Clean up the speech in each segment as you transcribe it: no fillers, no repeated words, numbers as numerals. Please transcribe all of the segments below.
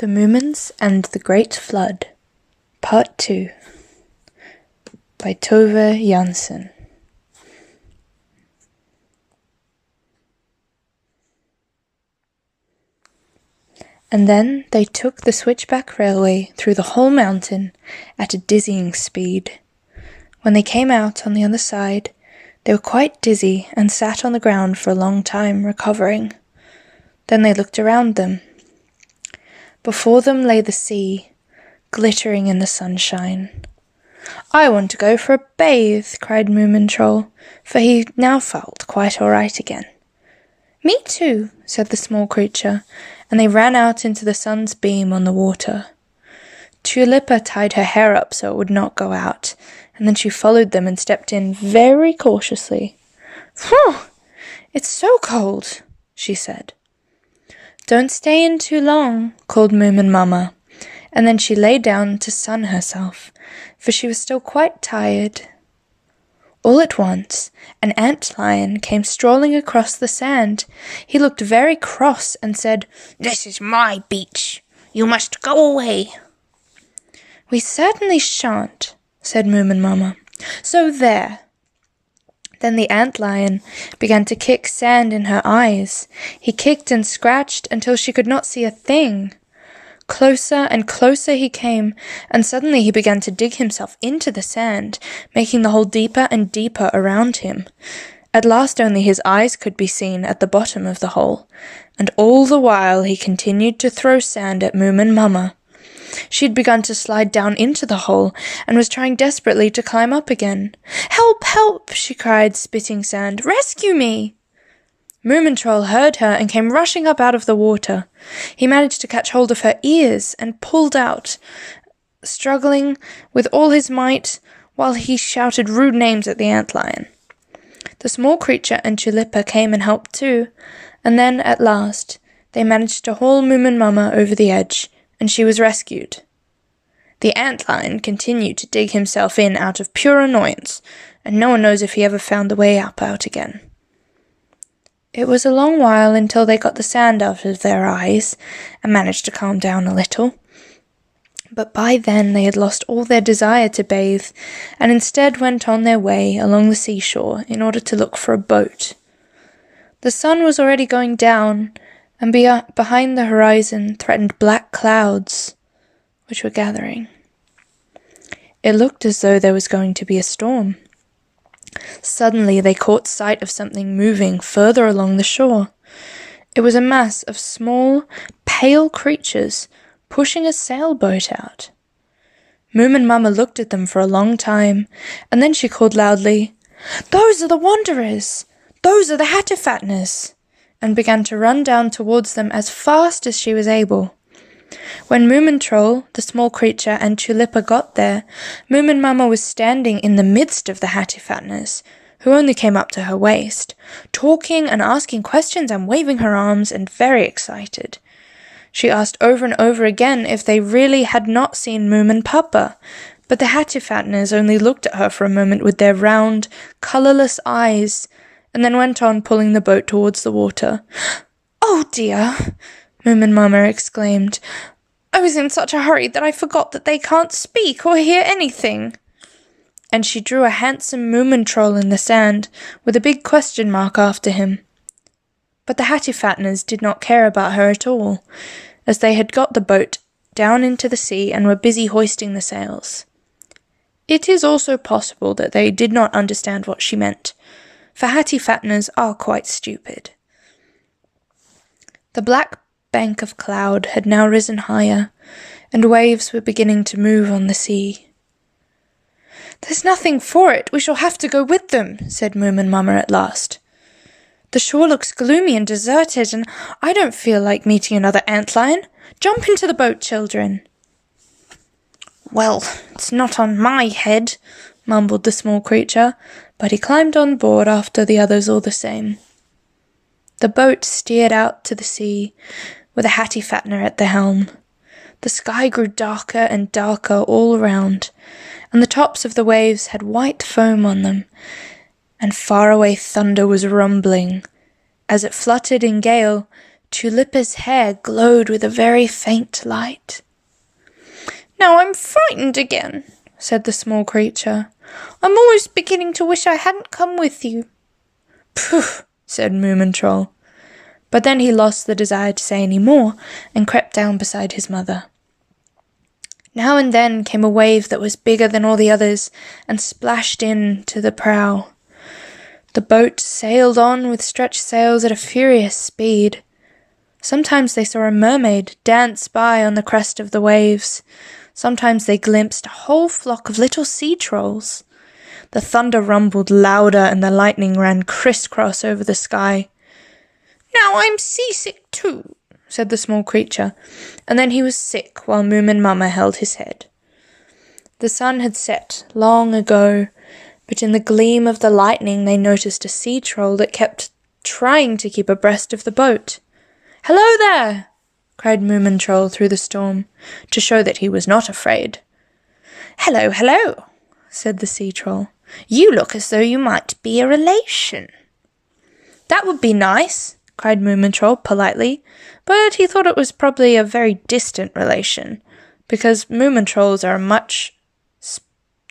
The Moomins and the Great Flood, Part 2, by Tove Jansson. And then they took the switchback railway through the whole mountain at a dizzying speed. When they came out on the other side, they were quite dizzy and sat on the ground for a long time, recovering. Then they looked around them. Before them lay the sea, glittering in the sunshine. "I want to go for a bathe," cried Moomin Troll, for he now felt quite all right again. "Me too," said the small creature, and they ran out into the sun's beam on the water. Tulipa tied her hair up so it would not go out, and then she followed them and stepped in very cautiously. "Phew! It's so cold," she said. "Don't stay in too long," called Moomin Mamma, and then she lay down to sun herself, for she was still quite tired. All at once, an ant-lion came strolling across the sand. He looked very cross and said, "This is my beach. You must go away." "We certainly shan't," said Moomin Mamma. "So there." Then the ant-lion began to kick sand in her eyes. He kicked and scratched until she could not see a thing. Closer and closer he came, and suddenly he began to dig himself into the sand, making the hole deeper and deeper around him. At last only his eyes could be seen at the bottom of the hole, and all the while he continued to throw sand at Moomin Mamma. She had begun to slide down into the hole, and was trying desperately to climb up again. "Help, help!" she cried, spitting sand. "Rescue me!" Moomin Troll heard her and came rushing up out of the water. He managed to catch hold of her ears and pulled out, struggling with all his might while he shouted rude names at the ant-lion. The small creature and Tulipa came and helped too, and then, at last, they managed to haul Moomin Mamma over the edge, and she was rescued. The ant-lion continued to dig himself in out of pure annoyance, and no one knows if he ever found the way up out again. It was a long while until they got the sand out of their eyes and managed to calm down a little. But by then they had lost all their desire to bathe, and instead went on their way along the seashore in order to look for a boat. The sun was already going down, and behind the horizon threatened black clouds, which were gathering. It looked as though there was going to be a storm. Suddenly they caught sight of something moving further along the shore. It was a mass of small, pale creatures pushing a sailboat out. Moomin Mamma looked at them for a long time, and then she called loudly, "Those are the wanderers! Those are the Hattifatners!" and began to run down towards them as fast as she was able. When Moomin Troll, the small creature, and Tulipa got there, Moomin Mamma was standing in the midst of the Hattifatners, who only came up to her waist, talking and asking questions and waving her arms and very excited. She asked over and over again if they really had not seen Moomin Papa, but the Hattifatners only looked at her for a moment with their round, colourless eyes, and then went on pulling the boat towards the water. "Oh dear!" Moomin Mamma exclaimed. "I was in such a hurry that I forgot that they can't speak or hear anything." And she drew a handsome Moomin Troll in the sand, with a big question mark after him. But the Hattifatners did not care about her at all, as they had got the boat down into the sea and were busy hoisting the sails. It is also possible that they did not understand what she meant, for Hattifatners are quite stupid. The black bank of cloud had now risen higher, and waves were beginning to move on the sea. "There's nothing for it, we shall have to go with them," said Moomin Mamma at last. "The shore looks gloomy and deserted, and I don't feel like meeting another ant-lion. Jump into the boat, children." "Well, it's not on my head," mumbled the small creature, but he climbed on board after the others all the same. The boat steered out to the sea, with a Hattifatner at the helm. The sky grew darker and darker all around, and the tops of the waves had white foam on them, and far away thunder was rumbling. As it fluttered in gale, Tulipa's hair glowed with a very faint light. "Now I'm frightened again," said the small creature. "I'm almost beginning to wish I hadn't come with you." "Pooh," said Moomin Troll. But then he lost the desire to say any more and crept down beside his mother. Now and then came a wave that was bigger than all the others and splashed in to the prow. The boat sailed on with stretched sails at a furious speed. Sometimes they saw a mermaid dance by on the crest of the waves. Sometimes they glimpsed a whole flock of little sea trolls. The thunder rumbled louder and the lightning ran crisscross over the sky. "Now I'm seasick too," said the small creature, and then he was sick while Moomin Mama held his head. The sun had set long ago, but in the gleam of the lightning they noticed a sea troll that kept trying to keep abreast of the boat. "Hello there!" cried Moomin Troll through the storm, to show that he was not afraid. "Hello, hello," said the sea troll. "You look as though you might be a relation." "That would be nice," cried Moomin Troll politely, but he thought it was probably a very distant relation, because Moomin Trolls are a much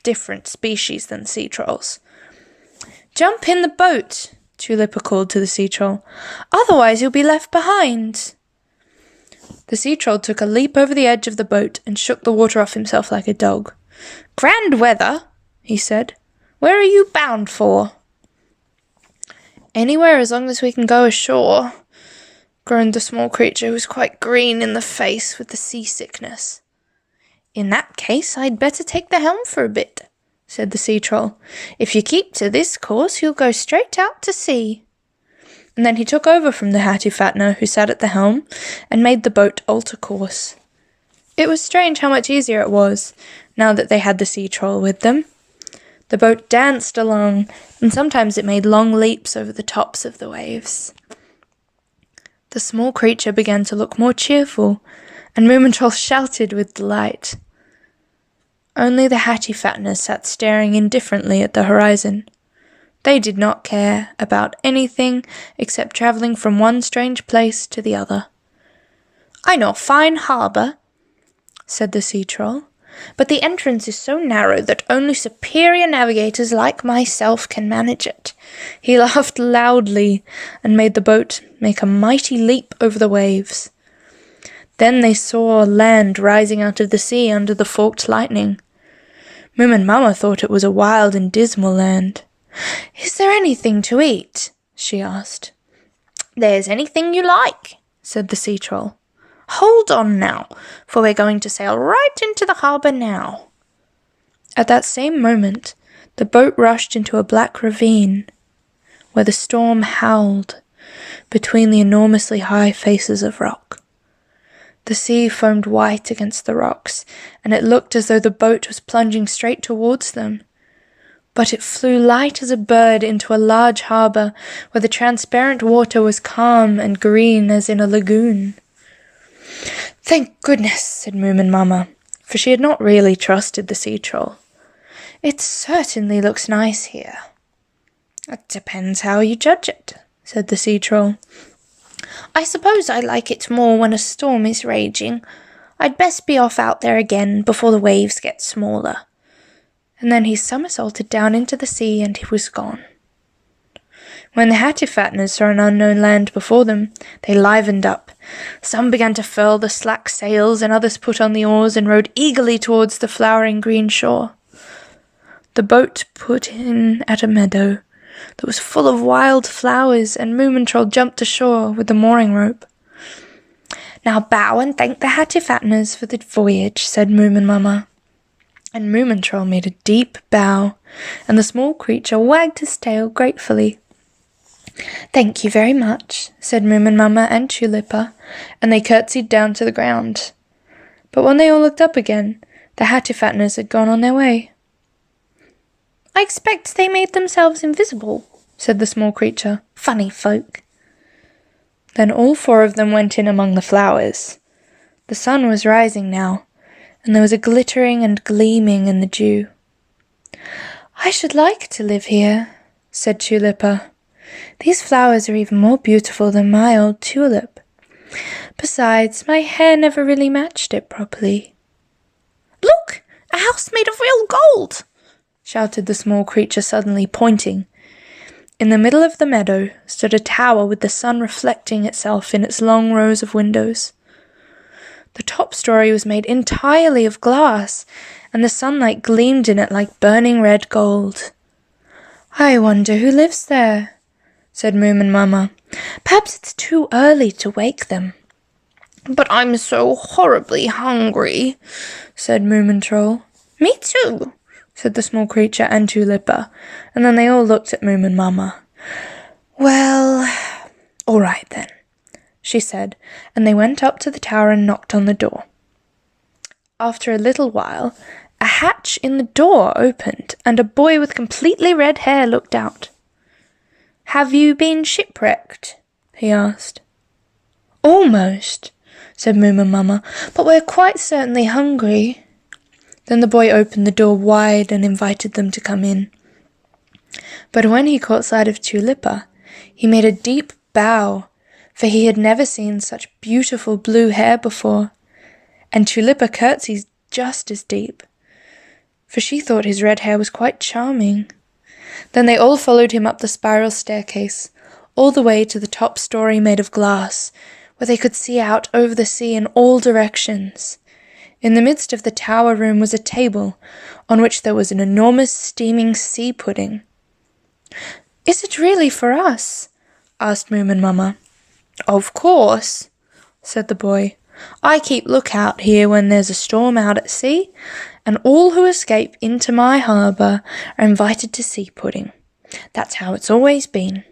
different species than sea trolls. "Jump in the boat," Tulipa called to the sea troll. "Otherwise you'll be left behind." The sea troll took a leap over the edge of the boat and shook the water off himself like a dog. "Grand weather," he said. "Where are you bound for?" "Anywhere as long as we can go ashore," groaned the small creature, who was quite green in the face with the seasickness. "In that case, I'd better take the helm for a bit," said the sea troll. "If you keep to this course, you'll go straight out to sea." And then he took over from the Hattie-fattener, who sat at the helm, and made the boat alter course. It was strange how much easier it was, now that they had the sea troll with them. The boat danced along, and sometimes it made long leaps over the tops of the waves. The small creature began to look more cheerful, and Moomin Troll shouted with delight. Only the Hattie-fatteners sat staring indifferently at the horizon. They did not care about anything except travelling from one strange place to the other. "I know a fine harbour," said the sea troll, "but the entrance is so narrow that only superior navigators like myself can manage it." He laughed loudly and made the boat make a mighty leap over the waves. Then they saw land rising out of the sea under the forked lightning. Moomin Mama thought it was a wild and dismal land. "Is there anything to eat?" she asked. "There's anything you like," said the sea troll. "Hold on now, for we're going to sail right into the harbour now." At that same moment, the boat rushed into a black ravine, where the storm howled between the enormously high faces of rock. The sea foamed white against the rocks, and it looked as though the boat was plunging straight towards them. But it flew light as a bird into a large harbour, where the transparent water was calm and green as in a lagoon. "Thank goodness," said Moomin Mama, for she had not really trusted the sea troll. "It certainly looks nice here." "It depends how you judge it," said the sea troll. "I suppose I like it more when a storm is raging. I'd best be off out there again before the waves get smaller." And then he somersaulted down into the sea and he was gone. When the Hattie-fatteners saw an unknown land before them, they livened up. Some began to furl the slack sails, and others put on the oars and rowed eagerly towards the flowering green shore. The boat put in at a meadow that was full of wild flowers, and Moomin Troll jumped ashore with the mooring rope. "Now bow and thank the Hattie-fatteners for the voyage," said Moomin Mama. And Moomin Troll made a deep bow, and the small creature wagged his tail gratefully. "Thank you very much," said Moomin Mama and Tulipa, and they curtsied down to the ground. But when they all looked up again, the Hattie-fatteners had gone on their way. "I expect they made themselves invisible," said the small creature. "Funny folk." Then all four of them went in among the flowers. The sun was rising now, and there was a glittering and gleaming in the dew. "I should like to live here," said Tulipa. "These flowers are even more beautiful than my old tulip. Besides, my hair never really matched it properly." "Look! A house made of real gold!" shouted the small creature suddenly, pointing. In the middle of the meadow stood a tower with the sun reflecting itself in its long rows of windows. The top story was made entirely of glass, and the sunlight gleamed in it like burning red gold. "I wonder who lives there," said Moomin Mamma. "Perhaps it's too early to wake them." "But I'm so horribly hungry," said Moomin Troll. "Me too," said the small creature and Tulippa, and then they all looked at Moomin Mamma. "Well, all right then," she said, and they went up to the tower and knocked on the door. After a little while, a hatch in the door opened, and a boy with completely red hair looked out. "Have you been shipwrecked?" he asked. "Almost," said Moomin Mamma, "but we're quite certainly hungry." Then the boy opened the door wide and invited them to come in. But when he caught sight of Tulippa, he made a deep bow, for he had never seen such beautiful blue hair before, and Tulippa curtsied just as deep, for she thought his red hair was quite charming. Then they all followed him up the spiral staircase, all the way to the top story made of glass, where they could see out over the sea in all directions. In the midst of the tower room was a table, on which there was an enormous steaming sea pudding. "Is it really for us?" asked Moomin Mamma. "Of course," said the boy. "I keep lookout here when there's a storm out at sea, and all who escape into my harbour are invited to sea pudding. That's how it's always been."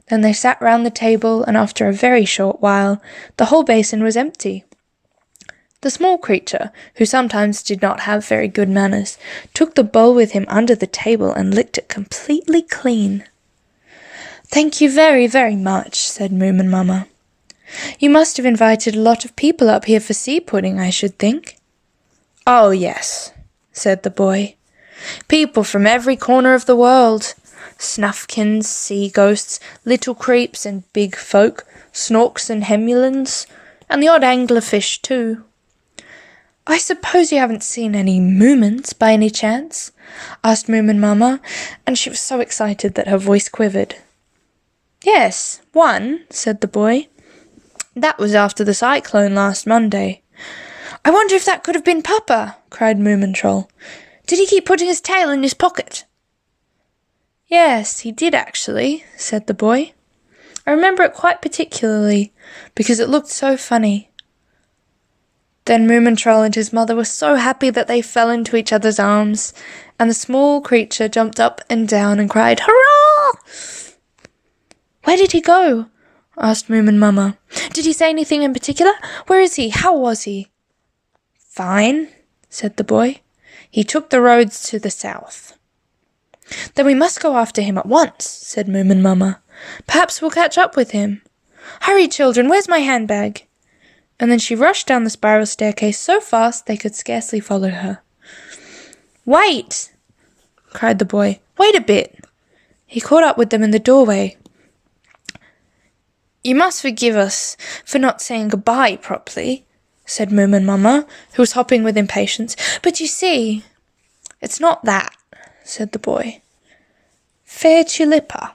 Then they sat round the table, and after a very short while, the whole basin was empty. The small creature, who sometimes did not have very good manners, took the bowl with him under the table and licked it completely clean. "Thank you very, very much," said Moomin Mamma. "You must have invited a lot of people up here for sea pudding, I should think." "Oh, yes," said the boy. "People from every corner of the world. Snuffkins, sea ghosts, little creeps and big folk, snorks and hemulans, and the odd anglerfish too." "I suppose you haven't seen any Moomins by any chance?" asked Moomin Mamma, and she was so excited that her voice quivered. "Yes, one," said the boy. "That was after the cyclone last Monday." "I wonder if that could have been Papa," cried Moomin Troll. "Did he keep putting his tail in his pocket?" "Yes, he did actually," said the boy. "I remember it quite particularly, because it looked so funny." Then Moomin Troll and his mother were so happy that they fell into each other's arms, and the small creature jumped up and down and cried, "Hurrah!" "Where did he go?" asked Moomin Mamma. "Did he say anything in particular? Where is he? How was he?" "Fine," said the boy. "He took the roads to the south." "Then we must go after him at once," said Moomin Mamma. "Perhaps we'll catch up with him. Hurry, children, where's my handbag?" And then she rushed down the spiral staircase so fast they could scarcely follow her. "Wait!" cried the boy. "Wait a bit." He caught up with them in the doorway. "You must forgive us for not saying goodbye properly," said Moomin Mamma, who was hopping with impatience. "But you see—" "It's not that," said the boy. "Fair Tulippa,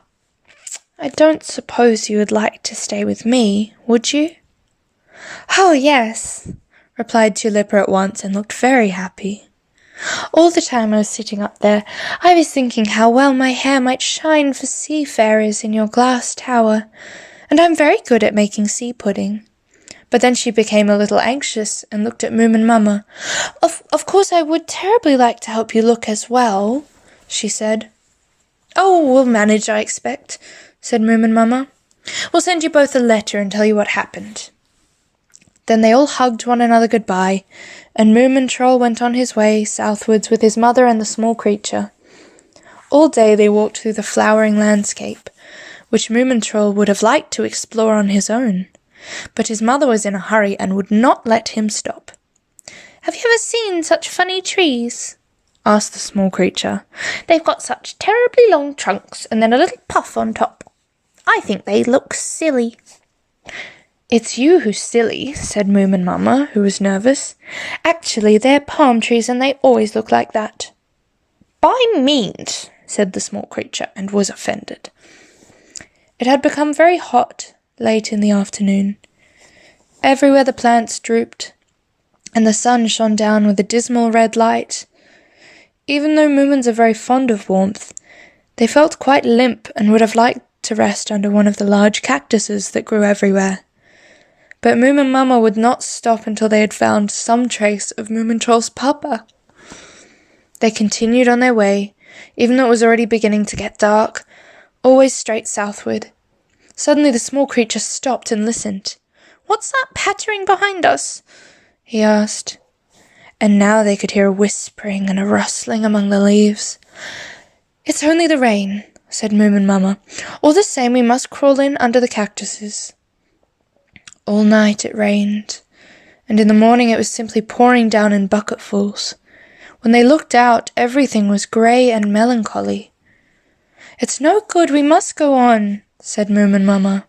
I don't suppose you would like to stay with me, would you?" "Oh, yes," replied Tulippa at once, and looked very happy. "All the time I was sitting up there, I was thinking how well my hair might shine for seafarers in your glass tower, and I'm very good at making sea pudding." But then she became a little anxious and looked at Moomin Mamma. Of course I would terribly like to help you look as well," she said. "Oh, we'll manage, I expect," said Moomin Mamma. "We'll send you both a letter and tell you what happened." Then they all hugged one another goodbye, and Moomin Troll went on his way southwards with his mother and the small creature. All day they walked through the flowering landscape, which Moomin Troll would have liked to explore on his own, but his mother was in a hurry and would not let him stop. "Have you ever seen such funny trees?" asked the small creature. "They've got such terribly long trunks and then a little puff on top. I think they look silly." "It's you who's silly," said Moomin Mamma, who was nervous. "Actually, they're palm trees and they always look like that." "By means," said the small creature, and was offended. It had become very hot late in the afternoon. Everywhere the plants drooped, and the sun shone down with a dismal red light. Even though Moomins are very fond of warmth, they felt quite limp and would have liked to rest under one of the large cactuses that grew everywhere. But Moomin Mamma would not stop until they had found some trace of Moomin Troll's papa. They continued on their way, even though it was already beginning to get dark, always straight southward. Suddenly the small creature stopped and listened. "What's that pattering behind us?" he asked. And now they could hear a whispering and a rustling among the leaves. "It's only the rain," said Moomin Mamma. "All the same, we must crawl in under the cactuses." All night it rained, and in the morning it was simply pouring down in bucketfuls. When they looked out, everything was grey and melancholy. "It's no good, we must go on," said Moomin Mamma.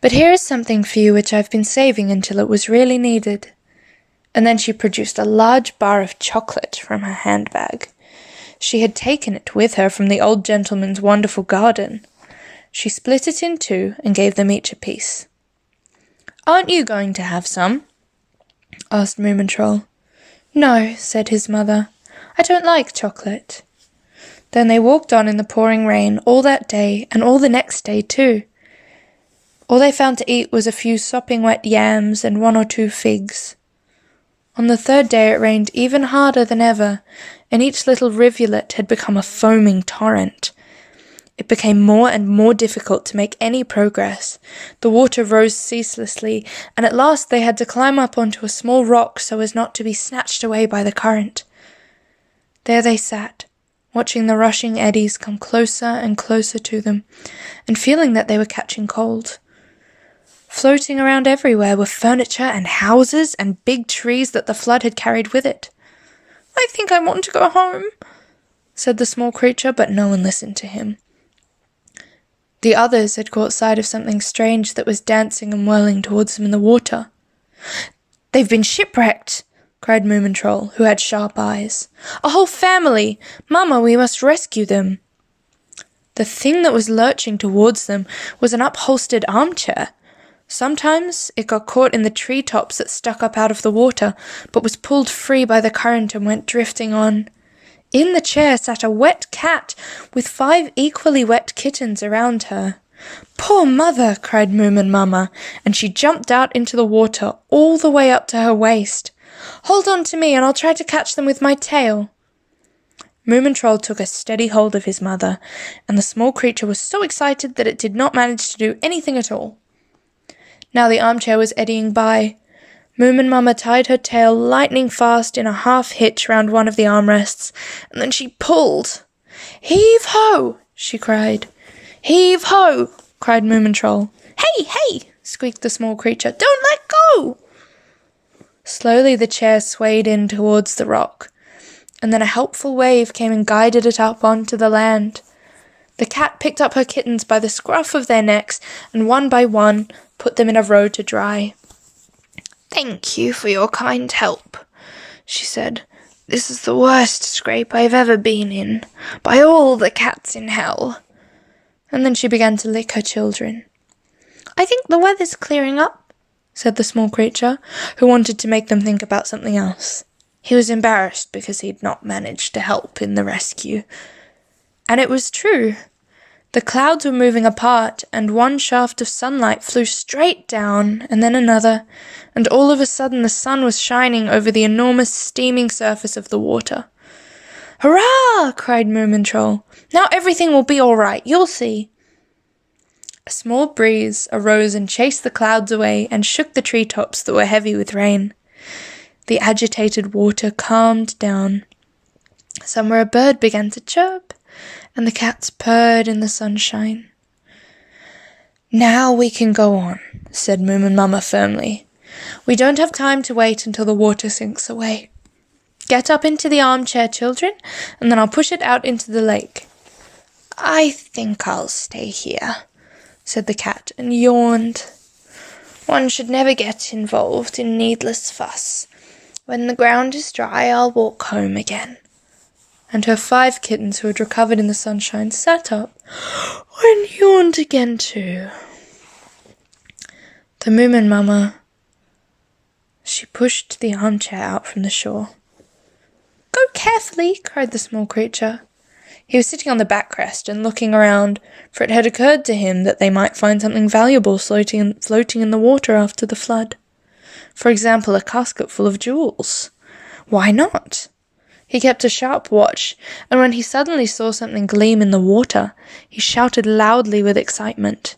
"But here is something for you which I've been saving until it was really needed." And then she produced a large bar of chocolate from her handbag. She had taken it with her from the old gentleman's wonderful garden. She split it in two and gave them each a piece. "Aren't you going to have some?" asked Moomin Troll. "No," said his mother. "I don't like chocolate." Then they walked on in the pouring rain all that day and all the next day too. All they found to eat was a few sopping wet yams and 1 or 2 figs. On the third day it rained even harder than ever, and each little rivulet had become a foaming torrent. It became more and more difficult to make any progress. The water rose ceaselessly, and at last they had to climb up onto a small rock so as not to be snatched away by the current. There they sat, watching the rushing eddies come closer and closer to them, and feeling that they were catching cold. Floating around everywhere were furniture and houses and big trees that the flood had carried with it. "I think I want to go home," said the small creature, but no one listened to him. The others had caught sight of something strange that was dancing and whirling towards them in the water. "They've been shipwrecked," cried Moomin Troll, who had sharp eyes. "A whole family! Mamma, we must rescue them." The thing that was lurching towards them was an upholstered armchair. Sometimes it got caught in the treetops that stuck up out of the water, but was pulled free by the current and went drifting on. In the chair sat a wet cat, with 5 equally wet kittens around her. "Poor mother!" cried Moomin Mamma, and she jumped out into the water all the way up to her waist. "Hold on to me, and I'll try to catch them with my tail." Moomin Troll took a steady hold of his mother, and the small creature was so excited that it did not manage to do anything at all. Now the armchair was eddying by. Moomin Mamma tied her tail lightning fast in a half-hitch round one of the armrests, and then she pulled. "Heave-ho!" she cried. "Heave-ho!" cried Moomin Troll. "Hey, hey!" squeaked the small creature. "Don't let go!" Slowly the chair swayed in towards the rock, and then a helpful wave came and guided it up onto the land. The cat picked up her kittens by the scruff of their necks, and one by one put them in a row to dry. "Thank you for your kind help," she said. "This is the worst scrape I've ever been in, by all the cats in hell." And then she began to lick her children. "I think the weather's clearing up," said the small creature, who wanted to make them think about something else. He was embarrassed because he'd not managed to help in the rescue. And it was true. The clouds were moving apart, and one shaft of sunlight flew straight down, and then another, and all of a sudden the sun was shining over the enormous steaming surface of the water. "Hurrah!" cried Moomin Troll. "Now everything will be all right, you'll see." A small breeze arose and chased the clouds away and shook the treetops that were heavy with rain. The agitated water calmed down. Somewhere a bird began to chirp, and the cats purred in the sunshine. "Now we can go on," said Moomin Mamma firmly. "We don't have time to wait until the water sinks away. Get up into the armchair, children, and then I'll push it out into the lake." "I think I'll stay here," said the cat, and yawned. One should never get involved in needless fuss. When the ground is dry, I'll walk home again." And her 5 kittens, who had recovered in the sunshine, sat up and yawned again too. The Moomin Mama, she pushed the armchair out from the shore. "Go carefully," cried the small creature. He was sitting on the backrest and looking around, for it had occurred to him that they might find something valuable floating in the water after the flood. For example, a casket full of jewels. Why not? He kept a sharp watch, and when he suddenly saw something gleam in the water, he shouted loudly with excitement.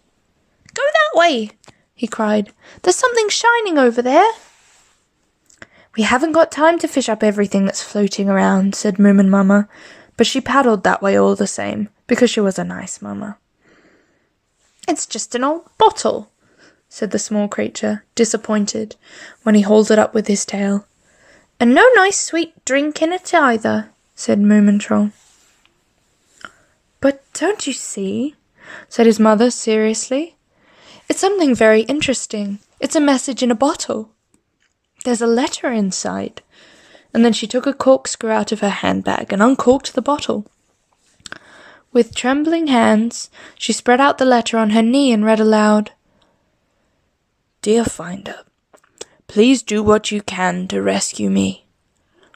"Go that way!" he cried. "There's something shining over there." "We haven't got time to fish up everything that's floating around," said Moomin Mama, but she paddled that way all the same, because she was a nice mama. "It's just an old bottle," said the small creature, disappointed, when he hauled it up with his tail. "And no nice sweet drink in it either," said Moomin Troll. "But don't you see?" said his mother seriously. "It's something very interesting. It's a message in a bottle. There's a letter inside." And then she took a corkscrew out of her handbag and uncorked the bottle. With trembling hands, she spread out the letter on her knee and read aloud, "Dear Finder, please do what you can to rescue me.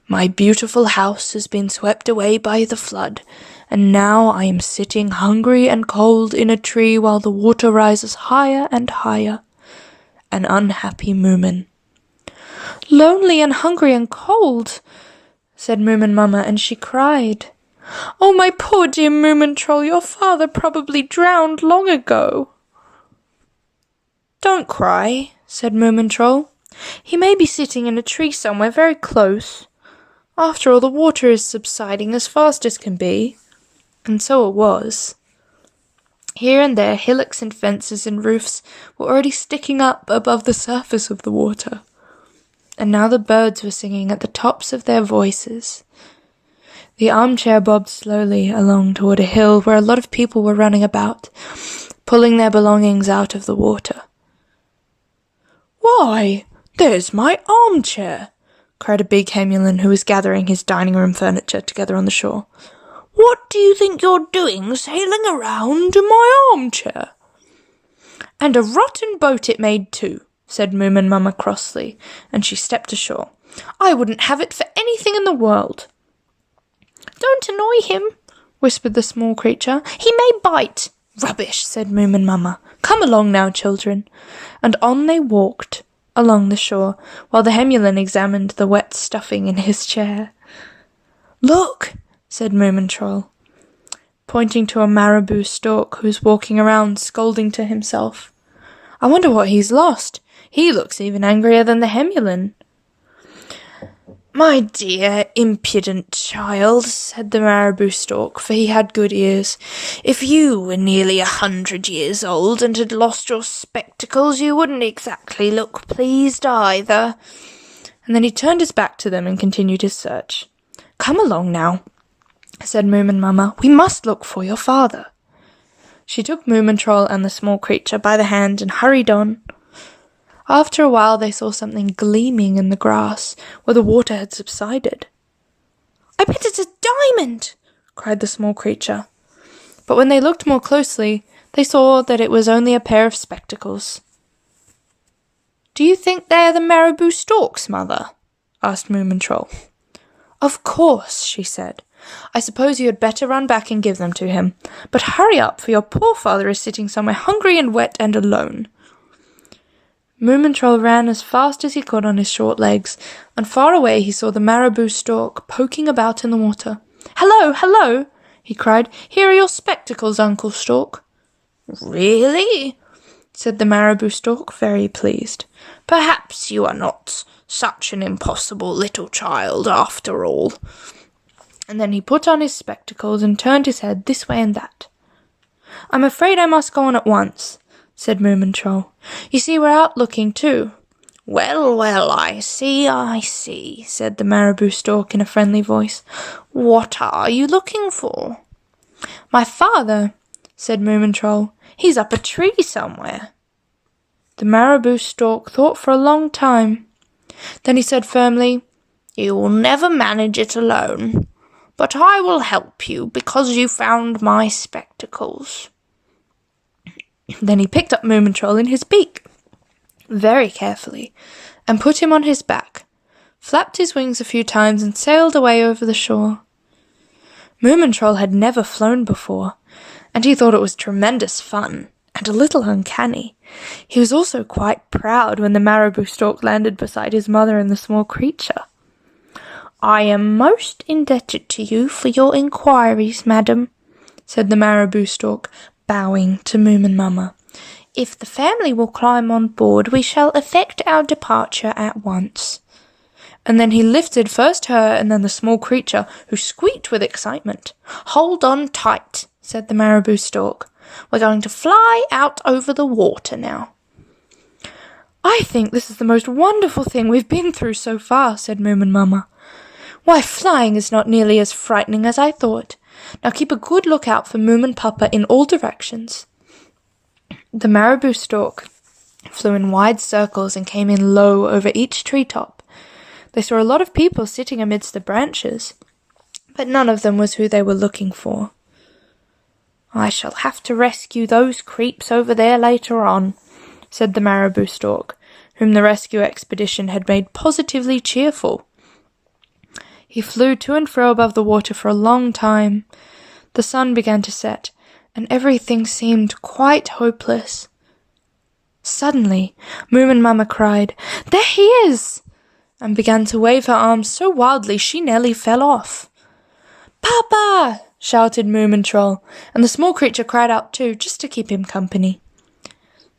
My beautiful house has been swept away by the flood, and now I am sitting hungry and cold in a tree while the water rises higher and higher. An unhappy Moomin." "Lonely and hungry and cold," said Moomin Mama, and she cried. "Oh, my poor dear Moomin Troll, your father probably drowned long ago." "Don't cry," said Moomin Troll. "He may be sitting in a tree somewhere very close. After all, the water is subsiding as fast as can be." And so it was. Here and there, hillocks and fences and roofs were already sticking up above the surface of the water. And now the birds were singing at the tops of their voices. The armchair bobbed slowly along toward a hill where a lot of people were running about, pulling their belongings out of the water. "Why, there's my armchair!" cried a big Hemulin who was gathering his dining room furniture together on the shore. "What do you think you're doing sailing around in my armchair?" "And a rotten boat it made too," said Moomin Mama crossly, and she stepped ashore. "I wouldn't have it for anything in the world." "Don't annoy him," whispered the small creature. "He may bite." "Rubbish," said Moomin Mama. "Come along now, children." And on they walked along the shore, while the Hemulin examined the wet stuffing in his chair. "Look," said Moomin Troll, pointing to a marabou stork who was walking around scolding to himself. "I wonder what he's lost. He looks even angrier than the Hemulin." "My dear impudent child," said the marabou stork, for he had good ears, "if you were nearly 100 years old and had lost your spectacles, you wouldn't exactly look pleased either." And then he turned his back to them and continued his search. "Come along now," said Moomin Mama. "We must look for your father." She took Moomin Troll and the small creature by the hand and hurried on. After a while they saw something gleaming in the grass where the water had subsided. "I bet it's a diamond!" cried the small creature. But when they looked more closely, they saw that it was only a pair of spectacles. "Do you think they are the marabou stork's, Mother?" asked Moomin Troll. "Of course," she said. "I suppose you had better run back and give them to him. But hurry up, for your poor father is sitting somewhere hungry and wet and alone." Moomin Troll ran as fast as he could on his short legs, and far away he saw the marabou stork poking about in the water. "Hello, hello!" he cried. "Here are your spectacles, Uncle Stork." "Really?" said the marabou stork, very pleased. "Perhaps you are not such an impossible little child after all." And then he put on his spectacles and turned his head this way and that. "I'm afraid I must go on at once," said Moomin Troll. "You see, we're out looking too." Well, I see, said the marabou stork in a friendly voice. "What are you looking for?" "My father," said Moomin Troll. "He's up a tree somewhere." The The marabou stork thought for a long time. Then he said firmly, "You will never manage it alone, but I will help you because you found my spectacles." Then he picked up Moomin in his beak, very carefully, and put him on his back, flapped his wings a few times and sailed away over the shore. Moomin had never flown before, and he thought it was tremendous fun and a little uncanny. He was also quite proud when the marabou stork landed beside his mother and the small creature. "I am most indebted to you for your inquiries, madam," said the marabou stork, bowing to Moomin Mama. "If the family will climb on board, we shall effect our departure at once." And then he lifted first her and then the small creature, who squeaked with excitement. "Hold on tight," said the marabou stork. "We're going to fly out over the water now." "I think this is the most wonderful thing we've been through so far," said Moomin Mama. "Why, flying is not nearly as frightening as I thought. Now keep a good lookout for Moomin Papa in all directions." The marabou stork flew in wide circles and came in low over each treetop. They saw a lot of people sitting amidst the branches, but none of them was who they were looking for. "I shall have to rescue those creeps over there later on," said the marabou stork, whom the rescue expedition had made positively cheerful. He flew to and fro above the water for a long time. The sun began to set, and everything seemed quite hopeless. Suddenly, Moomin Mama cried, "There he is!" and began to wave her arms so wildly she nearly fell off. "Papa!" shouted Moomin and the small creature cried out too, just to keep him company.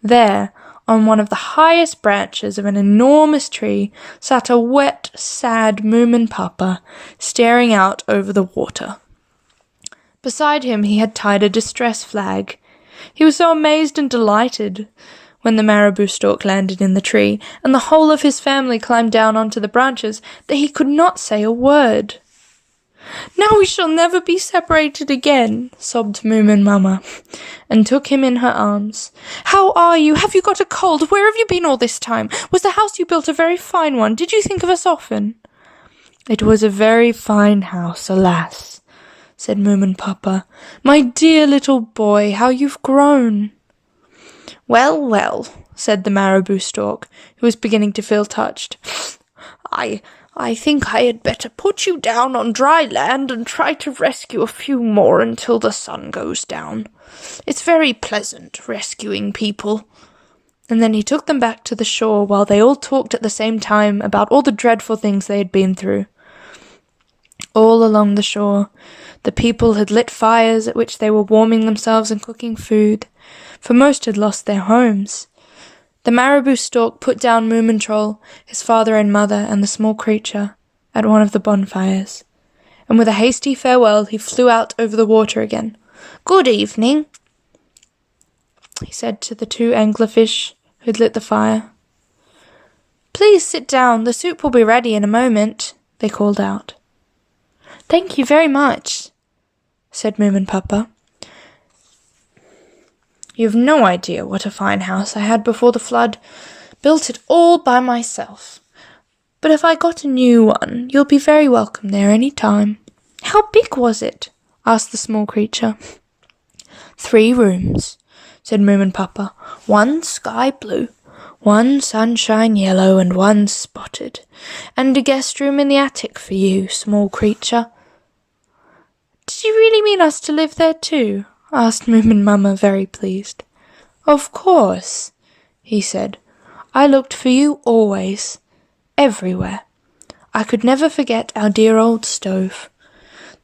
There, on one of the highest branches of an enormous tree, sat a wet, sad Moomin Papa, staring out over the water. Beside him he had tied a distress flag. He was so amazed and delighted when the marabou stork landed in the tree, and the whole of his family climbed down onto the branches, that he could not say a word. "Now we shall never be separated again," sobbed Moomin Mama, and took him in her arms. "How are you? Have you got a cold? Where have you been all this time? Was the house you built a very fine one? Did you think of us often?" "It was a very fine house, alas," said Moomin Papa. "My dear little boy, how you've grown." "Well, well," said the marabou stork, who was beginning to feel touched. I think I had better put you down on dry land and try to rescue a few more until the sun goes down. It's very pleasant rescuing people." And then he took them back to the shore while they all talked at the same time about all the dreadful things they had been through. All along the shore, the people had lit fires at which they were warming themselves and cooking food, for most had lost their homes. The marabou stork put down Moomin his father and mother, and the small creature at one of the bonfires, and with a hasty farewell he flew out over the water again. "Good evening," he said to the two anglerfish who had lit the fire. "Please sit down, the soup will be ready in a moment," they called out. "Thank you very much," said Moomin Papa. "You've no idea what a fine house I had before the flood. Built it all by myself. But if I got a new one, you'll be very welcome there any time." "How big was it?" asked the small creature. 3 rooms, said Moomin Papa. 1 sky blue, 1 sunshine yellow, and 1 spotted. And a guest room in the attic for you, small creature." "Did you really mean us to live there too?" asked Moomin Mama, very pleased. "Of course," he said. "I looked for you always, everywhere. I could never forget our dear old stove."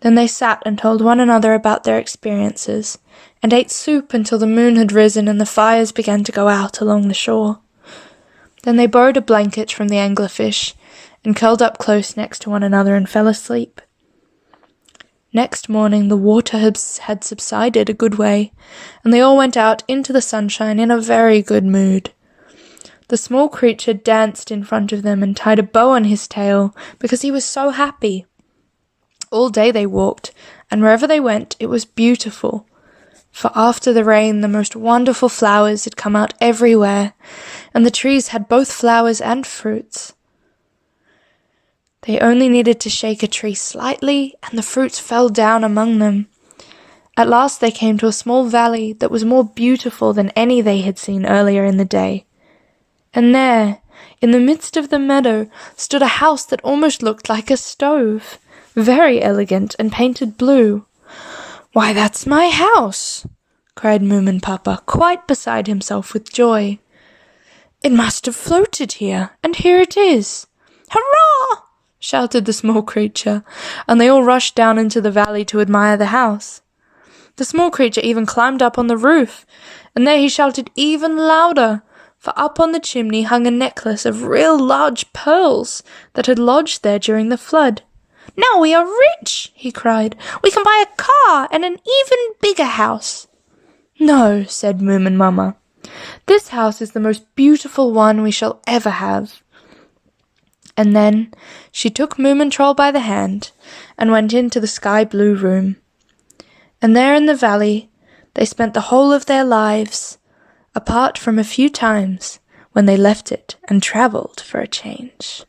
Then they sat and told one another about their experiences, and ate soup until the moon had risen and the fires began to go out along the shore. Then they borrowed a blanket from the anglerfish, and curled up close next to one another and fell asleep. Next morning the water had subsided a good way, and they all went out into the sunshine in a very good mood. The small creature danced in front of them and tied a bow on his tail because he was so happy. All day they walked, and wherever they went it was beautiful. For after the rain, the most wonderful flowers had come out everywhere, and the trees had both flowers and fruits. They only needed to shake a tree slightly, and the fruits fell down among them. At last they came to a small valley that was more beautiful than any they had seen earlier in the day. And there, in the midst of the meadow, stood a house that almost looked like a stove, very elegant and painted blue. "Why, that's my house!" cried Moomin Papa, quite beside himself with joy. "It must have floated here, and here it is." "Hurrah!" shouted the small creature, and they all rushed down into the valley to admire the house. The small creature even climbed up on the roof, and there he shouted even louder, for up on the chimney hung a necklace of real large pearls that had lodged there during the flood. "Now we are rich!" he cried. "We can buy a car and an even bigger house." "No," said Moomin Mamma. "This house is the most beautiful one we shall ever have." And then she took Moomin Troll by the hand and went into the sky blue room. And there in the valley they spent the whole of their lives, apart from a few times when they left it and travelled for a change.